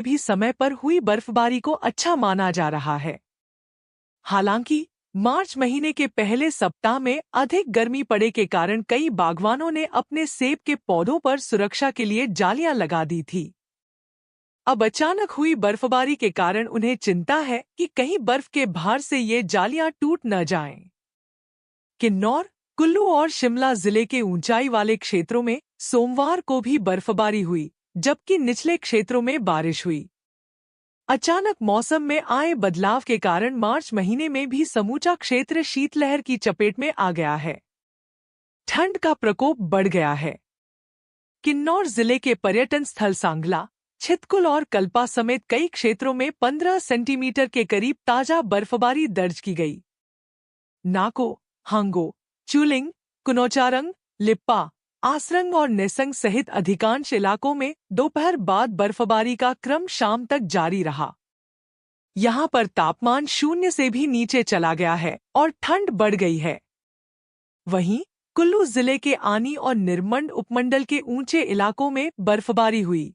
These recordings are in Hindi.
भी समय पर हुई बर्फबारी को अच्छा माना जा रहा है। हालांकि मार्च महीने के पहले सप्ताह में अधिक गर्मी पड़े के कारण कई बागवानों ने अपने सेब के पौधों पर सुरक्षा के लिए जालियां लगा दी थी। अब अचानक हुई बर्फबारी के कारण उन्हें चिंता है कि कहीं बर्फ के भार से ये जालियां टूट न जाएं। किन्नौर, कुल्लू और शिमला जिले के ऊंचाई वाले क्षेत्रों में सोमवार को भी बर्फबारी हुई, जबकि निचले क्षेत्रों में बारिश हुई। अचानक मौसम में आए बदलाव के कारण मार्च महीने में भी समूचा क्षेत्र शीतलहर की चपेट में आ गया है। ठंड का प्रकोप बढ़ गया है। किन्नौर जिले के पर्यटन स्थल सांगला, छितकुल और कल्पा समेत कई क्षेत्रों में 15 सेंटीमीटर के करीब ताजा बर्फबारी दर्ज की गई। नाको, हांगो, चुलिंग, कुनोचारंग, लिप्पा, आसरंग और नेसंग सहित अधिकांश इलाकों में दोपहर बाद बर्फबारी का क्रम शाम तक जारी रहा। यहाँ पर तापमान 0 से भी नीचे चला गया है और ठंड बढ़ गई है। वहीं कुल्लू जिले के आनी और निरमंड उपमंडल के ऊंचे इलाकों में बर्फबारी हुई।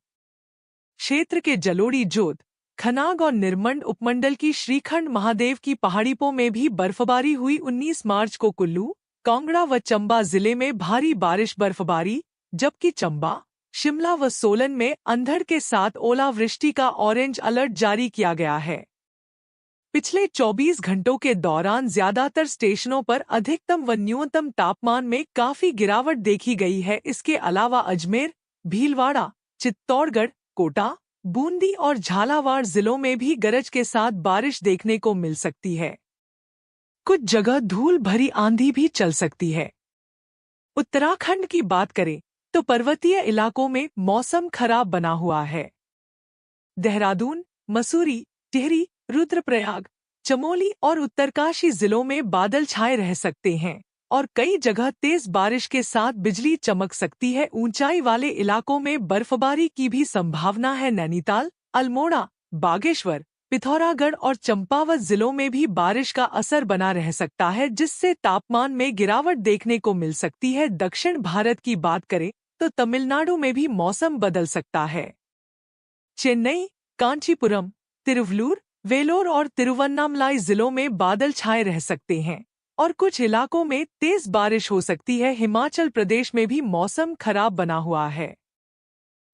क्षेत्र के जलोड़ी जोत, खनाग और निरमंड उपमंडल की श्रीखंड महादेव की पहाड़ियों में भी बर्फबारी हुई। 19 मार्च को कुल्लू, कांगड़ा व चंबा जिले में भारी बारिश बर्फबारी, जबकि चंबा, शिमला व सोलन में अंधड़ के साथ ओलावृष्टि का ऑरेंज अलर्ट जारी किया गया है। पिछले 24 घंटों के दौरान ज्यादातर स्टेशनों पर अधिकतम व न्यूनतम तापमान में काफी गिरावट देखी गई है। इसके अलावा अजमेर, भीलवाड़ा, चित्तौड़गढ़, कोटा, बूंदी और झालावाड़ जिलों में भी गरज के साथ बारिश देखने को मिल सकती है। कुछ जगह धूल भरी आंधी भी चल सकती है। उत्तराखंड की बात करें तो पर्वतीय इलाकों में मौसम खराब बना हुआ है। देहरादून, मसूरी, टिहरी, रुद्रप्रयाग, चमोली और उत्तरकाशी जिलों में बादल छाए रह सकते हैं और कई जगह तेज बारिश के साथ बिजली चमक सकती है। ऊंचाई वाले इलाकों में बर्फबारी की भी संभावना है। नैनीताल, अल्मोड़ा, बागेश्वर, पिथौरागढ़ और चंपावत जिलों में भी बारिश का असर बना रह सकता है, जिससे तापमान में गिरावट देखने को मिल सकती है। दक्षिण भारत की बात करें तो तमिलनाडु में भी मौसम बदल सकता है। चेन्नई, कांचीपुरम, तिरुवल्लुर, वेलोर और तिरुवन्नामलाई जिलों में बादल छाए रह सकते हैं और कुछ इलाकों में तेज बारिश हो सकती है। हिमाचल प्रदेश में भी मौसम खराब बना हुआ है।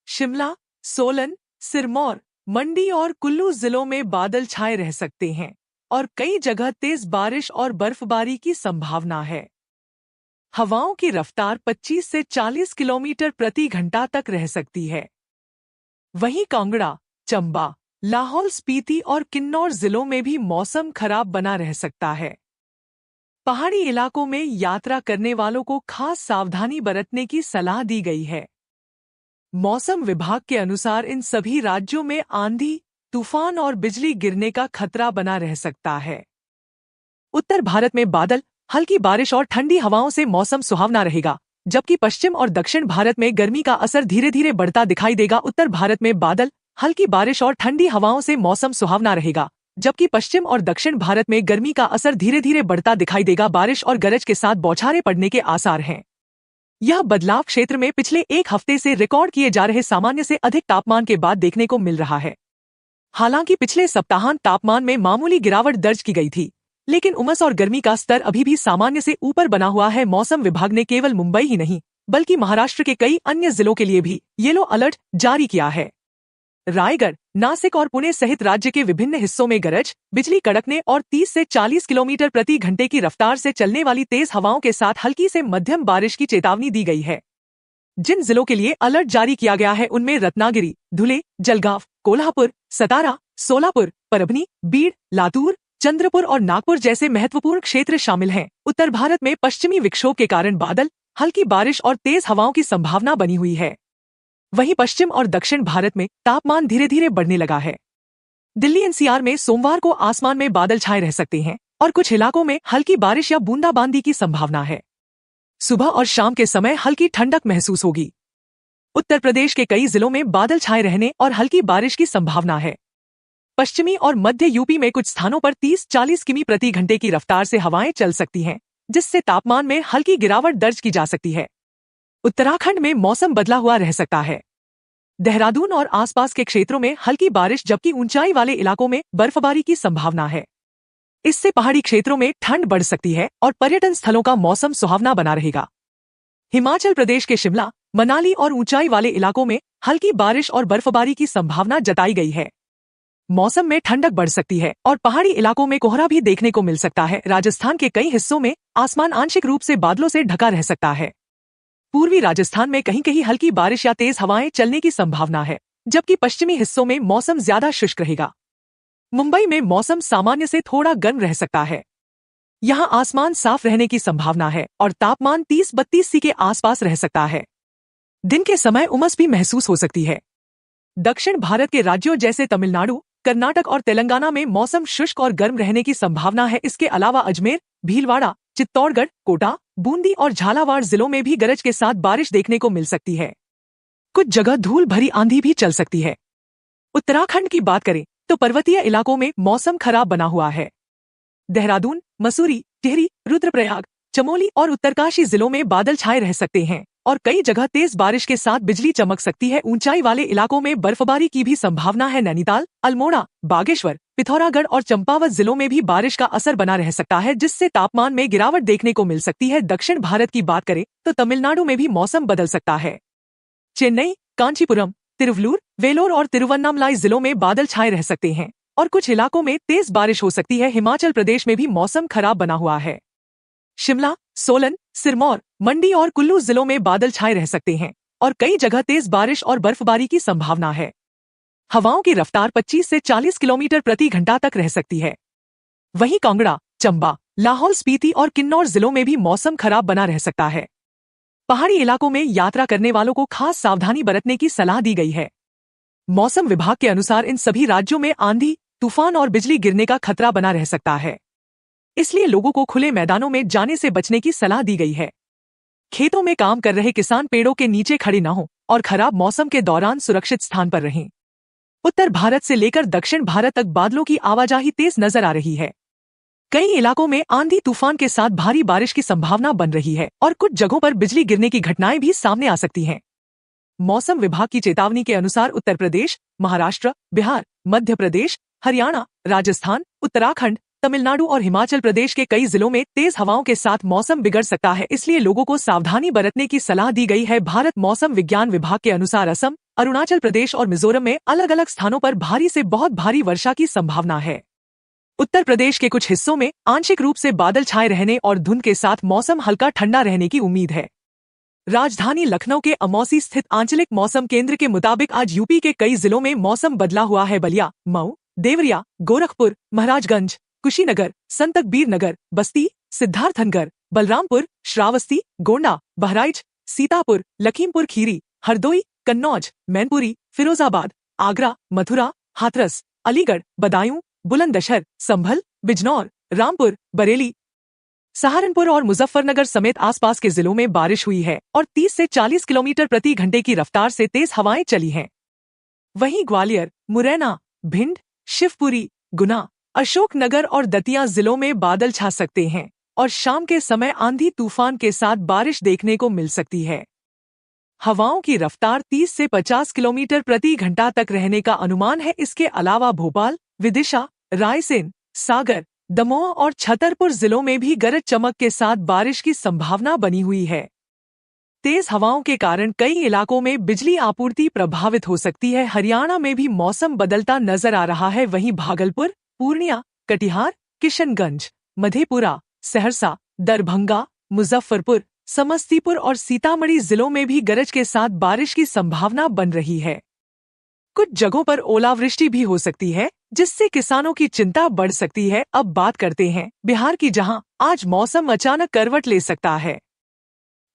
शिमला, सोलन, सिरमौर, मंडी और कुल्लू जिलों में बादल छाए रह सकते हैं और कई जगह तेज बारिश और बर्फबारी की संभावना है। हवाओं की रफ्तार 25 से 40 किलोमीटर प्रति घंटा तक रह सकती है। वहीं कांगड़ा, चंबा, लाहौल स्पीति और किन्नौर जिलों में भी मौसम खराब बना रह सकता है। पहाड़ी इलाकों में यात्रा करने वालों को खास सावधानी बरतने की सलाह दी गई है। मौसम विभाग के अनुसार इन सभी राज्यों में आंधी, तूफान और बिजली गिरने का खतरा बना रह सकता है। उत्तर भारत में बादल, हल्की बारिश और ठंडी हवाओं से मौसम सुहावना रहेगा, जबकि पश्चिम और दक्षिण भारत में गर्मी का असर धीरे धीरे बढ़ता दिखाई देगा। उत्तर भारत में बादल, हल्की बारिश और ठंडी हवाओं से मौसम सुहावना रहेगा, जबकि पश्चिम और दक्षिण भारत में गर्मी का असर धीरे धीरे बढ़ता दिखाई देगा। बारिश और गरज के साथ बौछारें पड़ने के आसार हैं। यह बदलाव क्षेत्र में पिछले एक हफ्ते से रिकॉर्ड किए जा रहे सामान्य से अधिक तापमान के बाद देखने को मिल रहा है। हालांकि पिछले सप्ताहांत तापमान में मामूली गिरावट दर्ज की गई थी, लेकिन उमस और गर्मी का स्तर अभी भी सामान्य से ऊपर बना हुआ है। मौसम विभाग ने केवल मुंबई ही नहीं, बल्कि महाराष्ट्र के कई अन्य जिलों के लिए भी येलो अलर्ट जारी किया है। रायगढ़, नासिक और पुणे सहित राज्य के विभिन्न हिस्सों में गरज, बिजली कड़कने और 30 से 40 किलोमीटर प्रति घंटे की रफ्तार से चलने वाली तेज हवाओं के साथ हल्की से मध्यम बारिश की चेतावनी दी गई है। जिन जिलों के लिए अलर्ट जारी किया गया है उनमें रत्नागिरी, धुले, जलगांव, कोल्हापुर, सतारा, सोलापुर, परभनी, बीड़, लातूर, चंद्रपुर और नागपुर जैसे महत्वपूर्ण क्षेत्र शामिल हैं। उत्तर भारत में पश्चिमी विक्षोभ के कारण बादल, हल्की बारिश और तेज हवाओं की संभावना बनी हुई है। वहीं पश्चिम और दक्षिण भारत में तापमान धीरे धीरे बढ़ने लगा है। दिल्ली एनसीआर में सोमवार को आसमान में बादल छाए रह सकते हैं और कुछ इलाकों में हल्की बारिश या बूंदाबांदी की संभावना है। सुबह और शाम के समय हल्की ठंडक महसूस होगी। उत्तर प्रदेश के कई जिलों में बादल छाए रहने और हल्की बारिश की संभावना है। पश्चिमी और मध्य यूपी में कुछ स्थानों पर 30-40 किमी प्रति घंटे की रफ्तार से हवाएं चल सकती हैं, जिससे तापमान में हल्की गिरावट दर्ज की जा सकती है। उत्तराखंड में मौसम बदला हुआ रह सकता है। देहरादून और आसपास के क्षेत्रों में हल्की बारिश जबकि ऊंचाई वाले इलाकों में बर्फबारी की संभावना है। इससे पहाड़ी क्षेत्रों में ठंड बढ़ सकती है और पर्यटन स्थलों का मौसम सुहावना बना रहेगा। हिमाचल प्रदेश के शिमला, मनाली और ऊंचाई वाले इलाकों में हल्की बारिश और बर्फबारी की संभावना जताई गई है। मौसम में ठंडक बढ़ सकती है और पहाड़ी इलाकों में कोहरा भी देखने को मिल सकता है। राजस्थान के कई हिस्सों में आसमान आंशिक रूप से बादलों से ढका रह सकता है। पूर्वी राजस्थान में कहीं कहीं हल्की बारिश या तेज हवाएं चलने की संभावना है, जबकि पश्चिमी हिस्सों में मौसम ज्यादा शुष्क रहेगा। मुंबई में मौसम सामान्य से थोड़ा गर्म रह सकता है। यहाँ आसमान साफ रहने की संभावना है और तापमान 30-32 के आसपास रह सकता है। दिन के समय उमस भी महसूस हो सकती है। दक्षिण भारत के राज्यों जैसे तमिलनाडु, कर्नाटक और तेलंगाना में मौसम शुष्क और गर्म रहने की संभावना है। इसके अलावा अजमेर, भीलवाड़ा, चित्तौड़गढ़, कोटा, बूंदी और झालावाड़ जिलों में भी गरज के साथ बारिश देखने को मिल सकती है। कुछ जगह धूल भरी आंधी भी चल सकती है। उत्तराखंड की बात करें तो पर्वतीय इलाकों में मौसम खराब बना हुआ है। देहरादून, मसूरी, टिहरी, रुद्रप्रयाग, चमोली और उत्तरकाशी जिलों में बादल छाए रह सकते हैं और कई जगह तेज बारिश के साथ बिजली चमक सकती है। ऊंचाई वाले इलाकों में बर्फबारी की भी संभावना है। नैनीताल, अल्मोड़ा, बागेश्वर, पिथौरागढ़ और चंपावत जिलों में भी बारिश का असर बना रह सकता है, जिससे तापमान में गिरावट देखने को मिल सकती है। दक्षिण भारत की बात करें तो तमिलनाडु में भी मौसम बदल सकता है। चेन्नई, कांचीपुरम, तिरुवल्लुर, वेलोर और तिरुवन्नामलाई जिलों में बादल छाए रह सकते हैं और कुछ इलाकों में तेज बारिश हो सकती है। हिमाचल प्रदेश में भी मौसम खराब बना हुआ है। शिमला, सोलन, सिरमौर, मंडी और कुल्लू जिलों में बादल छाए रह सकते हैं और कई जगह तेज बारिश और बर्फबारी की संभावना है। हवाओं की रफ्तार 25 से 40 किलोमीटर प्रति घंटा तक रह सकती है। वहीं कांगड़ा, चंबा, लाहौल स्पीति और किन्नौर जिलों में भी मौसम खराब बना रह सकता है। पहाड़ी इलाकों में यात्रा करने वालों को खास सावधानी बरतने की सलाह दी गई है। मौसम विभाग के अनुसार इन सभी राज्यों में आंधी, तूफान और बिजली गिरने का खतरा बना रह सकता है। इसलिए लोगों को खुले मैदानों में जाने से बचने की सलाह दी गई है। खेतों में काम कर रहे किसान पेड़ों के नीचे खड़े न हों और खराब मौसम के दौरान सुरक्षित स्थान पर रहें। उत्तर भारत से लेकर दक्षिण भारत तक बादलों की आवाजाही तेज नजर आ रही है। कई इलाकों में आंधी तूफान के साथ भारी बारिश की संभावना बन रही है और कुछ जगहों पर बिजली गिरने की घटनाएं भी सामने आ सकती हैं। मौसम विभाग की चेतावनी के अनुसार उत्तर प्रदेश, महाराष्ट्र, बिहार, मध्य प्रदेश, हरियाणा, राजस्थान, उत्तराखंड, तमिलनाडु और हिमाचल प्रदेश के कई जिलों में तेज हवाओं के साथ मौसम बिगड़ सकता है। इसलिए लोगों को सावधानी बरतने की सलाह दी गई है। भारत मौसम विज्ञान विभाग के अनुसार असम, अरुणाचल प्रदेश और मिजोरम में अलग अलग स्थानों पर भारी से बहुत भारी वर्षा की संभावना है। उत्तर प्रदेश के कुछ हिस्सों में आंशिक रूप से बादल छाए रहने और धुंध के साथ मौसम हल्का ठंडा रहने की उम्मीद है। राजधानी लखनऊ के अमौसी स्थित आंचलिक मौसम केंद्र के मुताबिक आज यूपी के कई जिलों में मौसम बदला हुआ है। बलिया, मऊ, देवरिया, गोरखपुर, महाराजगंज, कुशीनगर, संतकबीर नगर, बस्ती, सिद्धार्थनगर, बलरामपुर, श्रावस्ती, गोंडा, बहराइच, सीतापुर, लखीमपुर खीरी, हरदोई, कन्नौज, मैनपुरी, फिरोजाबाद, आगरा, मथुरा, हाथरस, अलीगढ़, बदायूं, बुलंदशहर, संभल, बिजनौर, रामपुर, बरेली, सहारनपुर और मुजफ्फरनगर समेत आसपास के जिलों में बारिश हुई है और 30 से 40 किलोमीटर प्रति घंटे की रफ्तार से तेज हवाएं चली हैं। वहीं ग्वालियर, मुरैना, भिंड, शिवपुरी, गुना, अशोकनगर और दतिया जिलों में बादल छा सकते हैं और शाम के समय आंधी तूफान के साथ बारिश देखने को मिल सकती है। हवाओं की रफ्तार 30 से 50 किलोमीटर प्रति घंटा तक रहने का अनुमान है। इसके अलावा भोपाल, विदिशा, रायसेन, सागर, दमोह और छतरपुर जिलों में भी गरज चमक के साथ बारिश की संभावना बनी हुई है। तेज हवाओं के कारण कई इलाकों में बिजली आपूर्ति प्रभावित हो सकती है। हरियाणा में भी मौसम बदलता नजर आ रहा है। वहीं भागलपुर, पूर्णिया, कटिहार, किशनगंज, मधेपुरा, सहरसा, दरभंगा, मुजफ्फरपुर, समस्तीपुर और सीतामढ़ी जिलों में भी गरज के साथ बारिश की संभावना बन रही है। कुछ जगहों पर ओलावृष्टि भी हो सकती है, जिससे किसानों की चिंता बढ़ सकती है। अब बात करते हैं बिहार की, जहां आज मौसम अचानक करवट ले सकता है।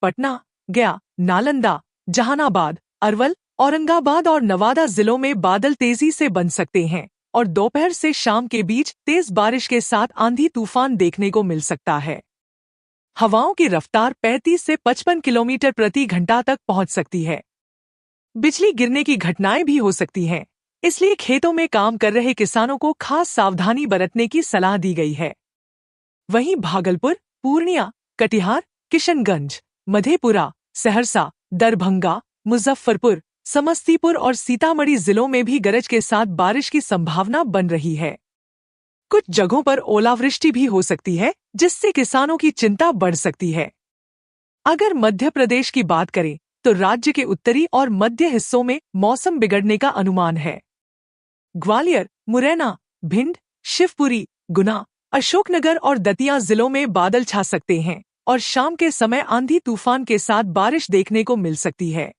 पटना, गया, नालंदा, जहानाबाद, अरवल, औरंगाबाद और नवादा जिलों में बादल तेजी से बन सकते हैं और दोपहर से शाम के बीच तेज बारिश के साथ आंधी तूफान देखने को मिल सकता है। हवाओं की रफ्तार 35 से 55 किलोमीटर प्रति घंटा तक पहुंच सकती है। बिजली गिरने की घटनाएं भी हो सकती हैं, इसलिए खेतों में काम कर रहे किसानों को खास सावधानी बरतने की सलाह दी गई है। वहीं भागलपुर, पूर्णिया, कटिहार, किशनगंज, मधेपुरा, सहरसा, दरभंगा, मुजफ्फरपुर, समस्तीपुर और सीतामढ़ी जिलों में भी गरज के साथ बारिश की संभावना बन रही है। कुछ जगहों पर ओलावृष्टि भी हो सकती है, जिससे किसानों की चिंता बढ़ सकती है। अगर मध्य प्रदेश की बात करें तो राज्य के उत्तरी और मध्य हिस्सों में मौसम बिगड़ने का अनुमान है। ग्वालियर, मुरैना, भिंड, शिवपुरी, गुना, अशोकनगर और दतिया जिलों में बादल छा सकते हैं और शाम के समय आंधी तूफान के साथ बारिश देखने को मिल सकती है।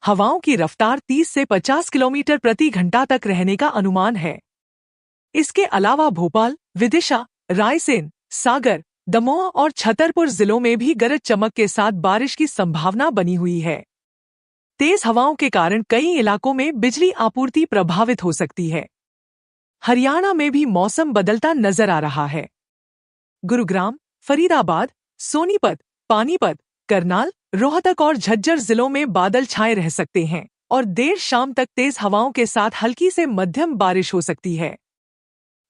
हवाओं की रफ्तार 30 से 50 किलोमीटर प्रति घंटा तक रहने का अनुमान है। इसके अलावा भोपाल, विदिशा, रायसेन, सागर, दमोह और छतरपुर जिलों में भी गरज चमक के साथ बारिश की संभावना बनी हुई है। तेज हवाओं के कारण कई इलाकों में बिजली आपूर्ति प्रभावित हो सकती है। हरियाणा में भी मौसम बदलता नजर आ रहा है। गुरुग्राम, फरीदाबाद, सोनीपत, पानीपत, करनाल, रोहतक और झज्जर जिलों में बादल छाए रह सकते हैं और देर शाम तक तेज हवाओं के साथ हल्की से मध्यम बारिश हो सकती है।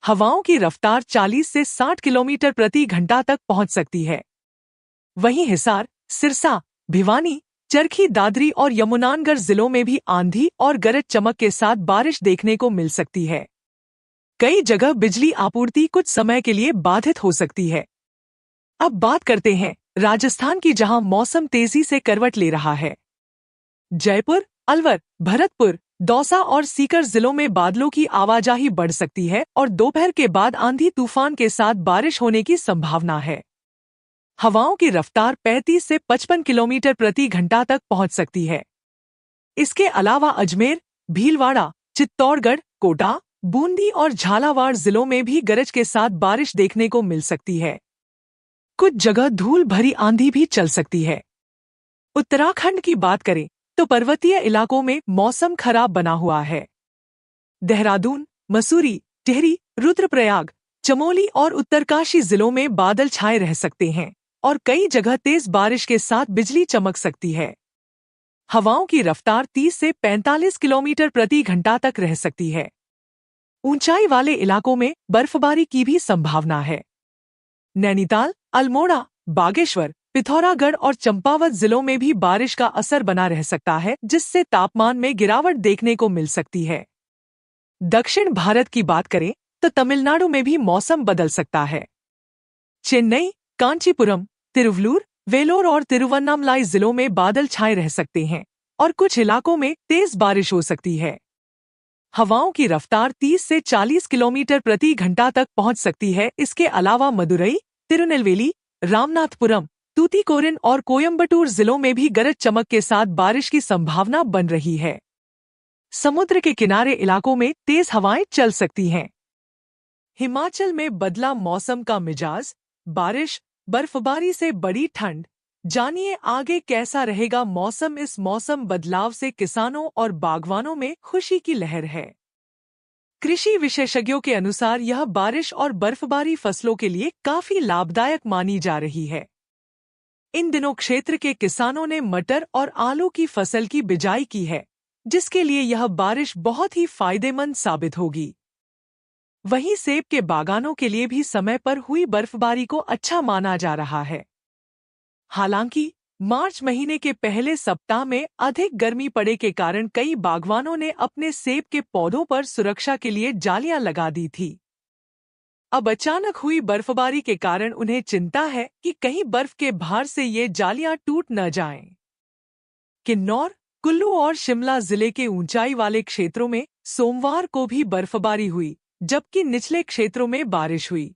हवाओं की रफ्तार 40 से 60 किलोमीटर प्रति घंटा तक पहुंच सकती है। वहीं हिसार, सिरसा, भिवानी, चरखी दादरी और यमुनानगर जिलों में भी आंधी और गरज चमक के साथ बारिश देखने को मिल सकती है। कई जगह बिजली आपूर्ति कुछ समय के लिए बाधित हो सकती है। अब बात करते हैं राजस्थान की, जहां मौसम तेजी से करवट ले रहा है। जयपुर, अलवर, भरतपुर, दौसा और सीकर जिलों में बादलों की आवाजाही बढ़ सकती है और दोपहर के बाद आंधी तूफान के साथ बारिश होने की संभावना है। हवाओं की रफ्तार 35 से 55 किलोमीटर प्रति घंटा तक पहुंच सकती है। इसके अलावा अजमेर, भीलवाड़ा, चित्तौड़गढ़, कोटा, बूंदी और झालावाड़ जिलों में भी गरज के साथ बारिश देखने को मिल सकती है। कुछ जगह धूल भरी आंधी भी चल सकती है। उत्तराखंड की बात करें तो पर्वतीय इलाकों में मौसम खराब बना हुआ है। देहरादून, मसूरी, टिहरी, रुद्रप्रयाग, चमोली और उत्तरकाशी जिलों में बादल छाए रह सकते हैं और कई जगह तेज बारिश के साथ बिजली चमक सकती है। हवाओं की रफ्तार 30 से 45 किलोमीटर प्रति घंटा तक रह सकती है। ऊंचाई वाले इलाकों में बर्फबारी की भी संभावना है। नैनीताल, अल्मोड़ा, बागेश्वर, पिथौरागढ़ और चंपावत जिलों में भी बारिश का असर बना रह सकता है, जिससे तापमान में गिरावट देखने को मिल सकती है। दक्षिण भारत की बात करें तो तमिलनाडु में भी मौसम बदल सकता है। चेन्नई, कांचीपुरम, तिरुवल्लुर, वेलोर और तिरुवन्नामलाई जिलों में बादल छाए रह सकते हैं और कुछ इलाकों में तेज बारिश हो सकती है। हवाओं की रफ्तार 30 से 40 किलोमीटर प्रति घंटा तक पहुंच सकती है। इसके अलावा मदुरई, तिरुनेलवेली, रामनाथपुरम, तूतीकोरिन और कोयम्बटूर जिलों में भी गरज चमक के साथ बारिश की संभावना बन रही है। समुद्र के किनारे इलाकों में तेज हवाएं चल सकती हैं। हिमाचल में बदला मौसम का मिजाज, बारिश, बर्फबारी से बड़ी ठंड। जानिए आगे कैसा रहेगा मौसम। इस मौसम बदलाव से किसानों और बागवानों में खुशी की लहर है। कृषि विशेषज्ञों के अनुसार यह बारिश और बर्फबारी फसलों के लिए काफी लाभदायक मानी जा रही है। इन दिनों क्षेत्र के किसानों ने मटर और आलू की फसल की बिजाई की है, जिसके लिए यह बारिश बहुत ही फायदेमंद साबित होगी। वहीं सेब के बागानों के लिए भी समय पर हुई बर्फबारी को अच्छा माना जा रहा है। हालांकि मार्च महीने के पहले सप्ताह में अधिक गर्मी पड़े के कारण कई बागवानों ने अपने सेब के पौधों पर सुरक्षा के लिए जालियां लगा दी थी। अब अचानक हुई बर्फबारी के कारण उन्हें चिंता है कि कहीं बर्फ के भार से ये जालियां टूट न जाएं। किन्नौर, कुल्लू और शिमला जिले के ऊंचाई वाले क्षेत्रों में सोमवार को भी बर्फबारी हुई, जबकि निचले क्षेत्रों में बारिश हुई।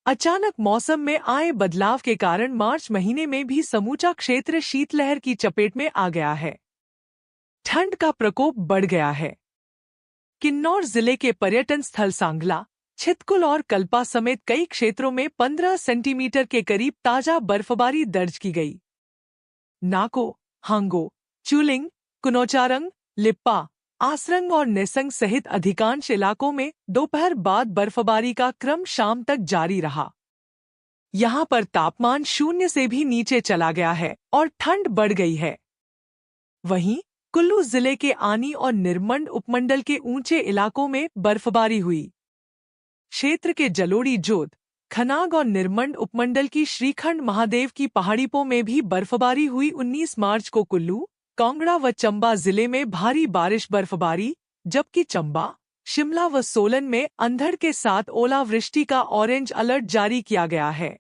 अचानक मौसम में आए बदलाव के कारण मार्च महीने में भी समूचा क्षेत्र शीतलहर की चपेट में आ गया है। ठंड का प्रकोप बढ़ गया है। किन्नौर जिले के पर्यटन स्थल सांगला, छितकुल और कल्पा समेत कई क्षेत्रों में 15 सेंटीमीटर के करीब ताजा बर्फबारी दर्ज की गई। नाको, हांगो, चुलिंग, कुनोचारंग, लिप्पा, आसरंग और नेसंग सहित अधिकांश इलाकों में दोपहर बाद बर्फबारी का क्रम शाम तक जारी रहा। यहाँ पर तापमान 0 से भी नीचे चला गया है और ठंड बढ़ गई है। वहीं कुल्लू जिले के आनी और निरमंड उपमंडल के ऊंचे इलाकों में बर्फबारी हुई। क्षेत्र के जलोड़ी जोत, खनाग और निरमंड उपमंडल की श्रीखंड महादेव की पहाड़ियों में भी बर्फबारी हुई। 19 मार्च को कुल्लू, कांगड़ा व चंबा जिले में भारी बारिश बर्फबारी, जबकि चंबा, शिमला व सोलन में अंधड़ के साथ ओलावृष्टि का ऑरेंज अलर्ट जारी किया गया है।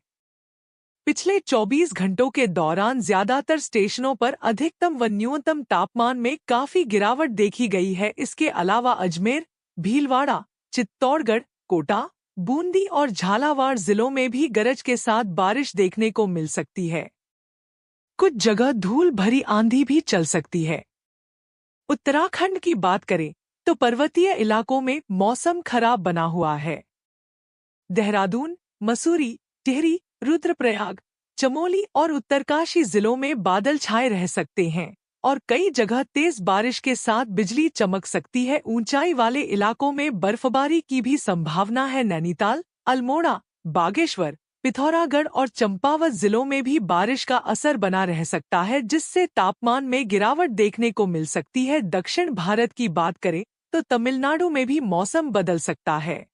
पिछले 24 घंटों के दौरान ज्यादातर स्टेशनों पर अधिकतम व न्यूनतम तापमान में काफी गिरावट देखी गई है। इसके अलावा अजमेर, भीलवाड़ा, चित्तौड़गढ़, कोटा, बूंदी और झालावाड़ जिलों में भी गरज के साथ बारिश देखने को मिल सकती है। कुछ जगह धूल भरी आंधी भी चल सकती है। उत्तराखंड की बात करें तो पर्वतीय इलाकों में मौसम खराब बना हुआ है। देहरादून, मसूरी, टिहरी, रुद्रप्रयाग, चमोली और उत्तरकाशी जिलों में बादल छाए रह सकते हैं और कई जगह तेज बारिश के साथ बिजली चमक सकती है। ऊंचाई वाले इलाकों में बर्फबारी की भी संभावना है। नैनीताल, अल्मोड़ा, बागेश्वर, पिथौरागढ़ और चंपावत जिलों में भी बारिश का असर बना रह सकता है, जिससे तापमान में गिरावट देखने को मिल सकती है। दक्षिण भारत की बात करें तो तमिलनाडु में भी मौसम बदल सकता है।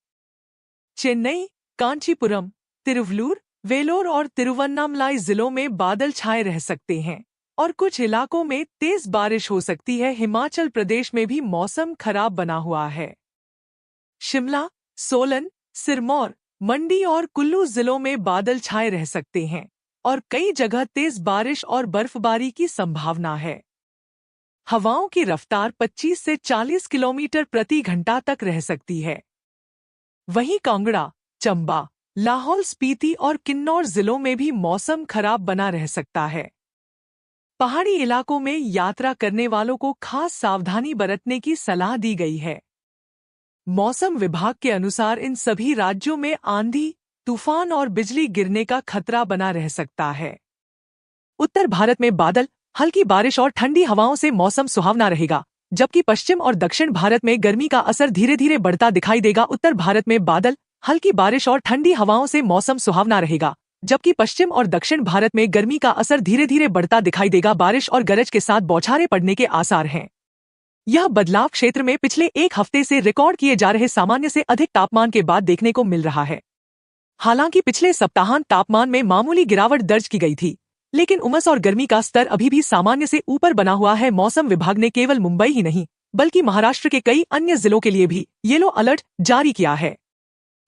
चेन्नई, कांचीपुरम, तिरुवल्लुर, वेलोर और तिरुवन्नामलाई जिलों में बादल छाए रह सकते हैं और कुछ इलाकों में तेज बारिश हो सकती है। हिमाचल प्रदेश में भी मौसम खराब बना हुआ है। शिमला, सोलन, सिरमौर, मंडी और कुल्लू जिलों में बादल छाए रह सकते हैं और कई जगह तेज बारिश और बर्फबारी की संभावना है। हवाओं की रफ्तार 25 से 40 किलोमीटर प्रति घंटा तक रह सकती है। वहीं कांगड़ा, चंबा, लाहौल स्पीति और किन्नौर जिलों में भी मौसम खराब बना रह सकता है। पहाड़ी इलाकों में यात्रा करने वालों को खास सावधानी बरतने की सलाह दी गई है। मौसम विभाग के अनुसार इन सभी राज्यों में आंधी, तूफान और बिजली गिरने का खतरा बना रह सकता है। उत्तर भारत में बादल, हल्की बारिश और ठंडी हवाओं से मौसम सुहावना रहेगा, जबकि पश्चिम और दक्षिण भारत में गर्मी का असर धीरे धीरे बढ़ता दिखाई देगा। उत्तर भारत में बादल, हल्की बारिश और ठंडी हवाओं से मौसम सुहावना रहेगा, जबकि पश्चिम और दक्षिण भारत में गर्मी का असर धीरे धीरे बढ़ता दिखाई देगा। बारिश और गरज के साथ बौछारें पड़ने के आसार हैं। यह बदलाव क्षेत्र में पिछले एक हफ्ते से रिकॉर्ड किए जा रहे सामान्य से अधिक तापमान के बाद देखने को मिल रहा है। हालांकि पिछले सप्ताहांत तापमान में मामूली गिरावट दर्ज की गई थी, लेकिन उमस और गर्मी का स्तर अभी भी सामान्य से ऊपर बना हुआ है। मौसम विभाग ने केवल मुंबई ही नहीं, बल्कि महाराष्ट्र के कई अन्य जिलों के लिए भी येलो अलर्ट जारी किया है।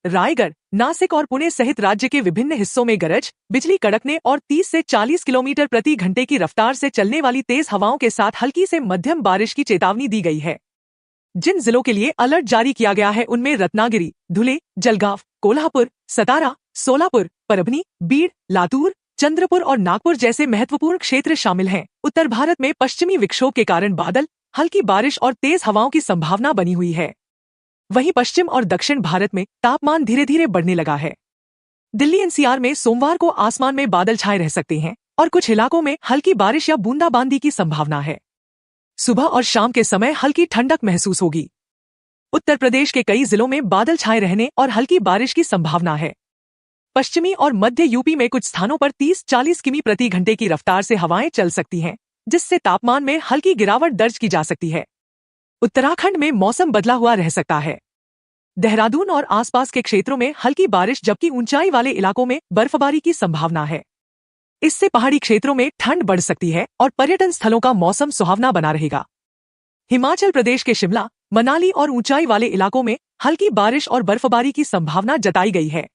रायगढ़, नासिक और पुणे सहित राज्य के विभिन्न हिस्सों में गरज, बिजली कड़कने और 30 से 40 किलोमीटर प्रति घंटे की रफ्तार से चलने वाली तेज हवाओं के साथ हल्की से मध्यम बारिश की चेतावनी दी गई है। जिन जिलों के लिए अलर्ट जारी किया गया है उनमें रत्नागिरी, धुले, जलगांव, कोल्हापुर, सतारा, सोलापुर, परभनी, बीड़, लातूर, चंद्रपुर और नागपुर जैसे महत्वपूर्ण क्षेत्र शामिल हैं। उत्तर भारत में पश्चिमी विक्षोभ के कारण बादल, हल्की बारिश और तेज हवाओं की संभावना बनी हुई है। वहीं पश्चिम और दक्षिण भारत में तापमान धीरे धीरे बढ़ने लगा है। दिल्ली एनसीआर में सोमवार को आसमान में बादल छाए रह सकते हैं और कुछ इलाकों में हल्की बारिश या बूंदाबांदी की संभावना है। सुबह और शाम के समय हल्की ठंडक महसूस होगी। उत्तर प्रदेश के कई जिलों में बादल छाए रहने और हल्की बारिश की संभावना है। पश्चिमी और मध्य यूपी में कुछ स्थानों पर 30-40 किमी प्रति घंटे की रफ्तार से हवाएं चल सकती हैं, जिससे तापमान में हल्की गिरावट दर्ज की जा सकती है। उत्तराखंड में मौसम बदला हुआ रह सकता है। देहरादून और आसपास के क्षेत्रों में हल्की बारिश, जबकि ऊंचाई वाले इलाकों में बर्फबारी की संभावना है। इससे पहाड़ी क्षेत्रों में ठंड बढ़ सकती है और पर्यटन स्थलों का मौसम सुहावना बना रहेगा। हिमाचल प्रदेश के शिमला, मनाली और ऊंचाई वाले इलाकों में हल्की बारिश और बर्फबारी की संभावना जताई गई है।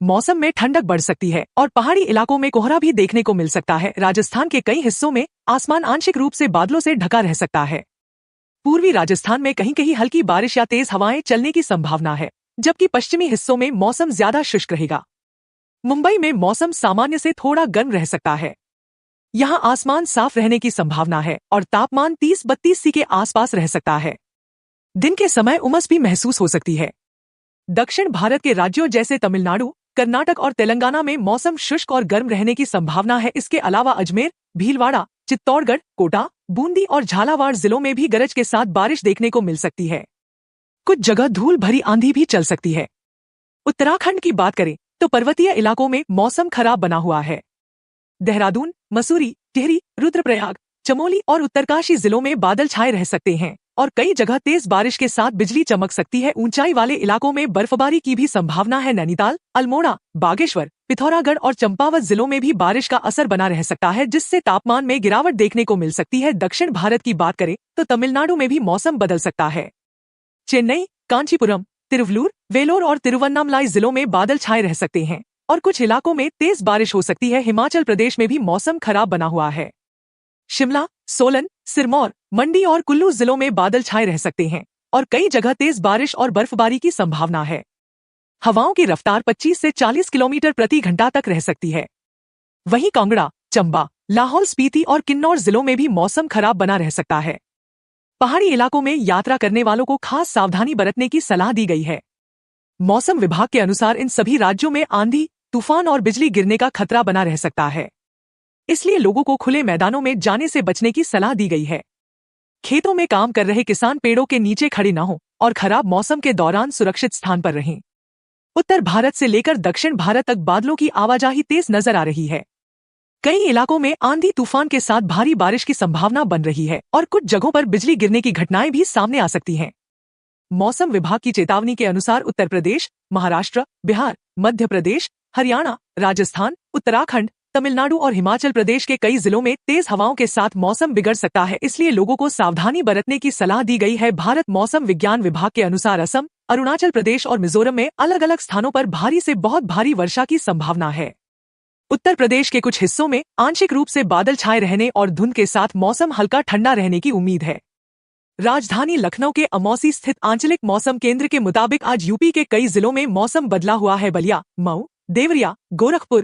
मौसम में ठंडक बढ़ सकती है और पहाड़ी इलाकों में कोहरा भी देखने को मिल सकता है। राजस्थान के कई हिस्सों में आसमान आंशिक रूप से बादलों से ढका रह सकता है। पूर्वी राजस्थान में कहीं कहीं हल्की बारिश या तेज हवाएं चलने की संभावना है, जबकि पश्चिमी हिस्सों में मौसम ज्यादा शुष्क रहेगा। मुंबई में मौसम सामान्य से थोड़ा गर्म रह सकता है। यहाँ आसमान साफ रहने की संभावना है और तापमान 30-32 के आसपास रह सकता है। दिन के समय उमस भी महसूस हो सकती है। दक्षिण भारत के राज्यों जैसे तमिलनाडु, कर्नाटक और तेलंगाना में मौसम शुष्क और गर्म रहने की संभावना है। इसके अलावा अजमेर, भीलवाड़ा, चित्तौड़गढ़, कोटा, बूंदी और झालावाड़ जिलों में भी गरज के साथ बारिश देखने को मिल सकती है। कुछ जगह धूल भरी आंधी भी चल सकती है। उत्तराखंड की बात करें तो पर्वतीय इलाकों में मौसम खराब बना हुआ है। देहरादून, मसूरी, टिहरी, रुद्रप्रयाग, चमोली और उत्तरकाशी जिलों में बादल छाए रह सकते हैं और कई जगह तेज बारिश के साथ बिजली चमक सकती है। ऊंचाई वाले इलाकों में बर्फबारी की भी संभावना है। नैनीताल, अल्मोड़ा, बागेश्वर, पिथौरागढ़ और चंपावत जिलों में भी बारिश का असर बना रह सकता है, जिससे तापमान में गिरावट देखने को मिल सकती है। दक्षिण भारत की बात करें तो तमिलनाडु में भी मौसम बदल सकता है। चेन्नई, कांचीपुरम, तिरुवल्लुर, वेलोर और तिरुवन्नामलाई जिलों में बादल छाए रह सकते हैं और कुछ इलाकों में तेज बारिश हो सकती है। हिमाचल प्रदेश में भी मौसम खराब बना हुआ है। शिमला, सोलन, सिरमौर, मंडी और कुल्लू जिलों में बादल छाए रह सकते हैं और कई जगह तेज बारिश और बर्फबारी की संभावना है। हवाओं की रफ्तार 25 से 40 किलोमीटर प्रति घंटा तक रह सकती है। वहीं कांगड़ा, चंबा, लाहौल स्पीति और किन्नौर जिलों में भी मौसम खराब बना रह सकता है। पहाड़ी इलाकों में यात्रा करने वालों को खास सावधानी बरतने की सलाह दी गई है। मौसम विभाग के अनुसार इन सभी राज्यों में आंधी, तूफान और बिजली गिरने का खतरा बना रह सकता है, इसलिए लोगों को खुले मैदानों में जाने से बचने की सलाह दी गई है। खेतों में काम कर रहे किसान पेड़ों के नीचे खड़े न हों और खराब मौसम के दौरान सुरक्षित स्थान पर रहें। उत्तर भारत से लेकर दक्षिण भारत तक बादलों की आवाजाही तेज नजर आ रही है। कई इलाकों में आंधी तूफान के साथ भारी बारिश की संभावना बन रही है और कुछ जगहों पर बिजली गिरने की घटनाएं भी सामने आ सकती हैं। मौसम विभाग की चेतावनी के अनुसार उत्तर प्रदेश, महाराष्ट्र, बिहार, मध्य प्रदेश, हरियाणा, राजस्थान, उत्तराखंड, तमिलनाडु और हिमाचल प्रदेश के कई जिलों में तेज हवाओं के साथ मौसम बिगड़ सकता है, इसलिए लोगों को सावधानी बरतने की सलाह दी गई है। भारत मौसम विज्ञान विभाग के अनुसार असम, अरुणाचल प्रदेश और मिजोरम में अलग अलग स्थानों पर भारी से बहुत भारी वर्षा की संभावना है। उत्तर प्रदेश के कुछ हिस्सों में आंशिक रूप से बादल छाए रहने और धुंध के साथ मौसम हल्का ठंडा रहने की उम्मीद है। राजधानी लखनऊ के अमौसी स्थित आंचलिक मौसम केंद्र के मुताबिक आज यूपी के कई जिलों में मौसम बदला हुआ है। बलिया, मऊ, देवरिया, गोरखपुर,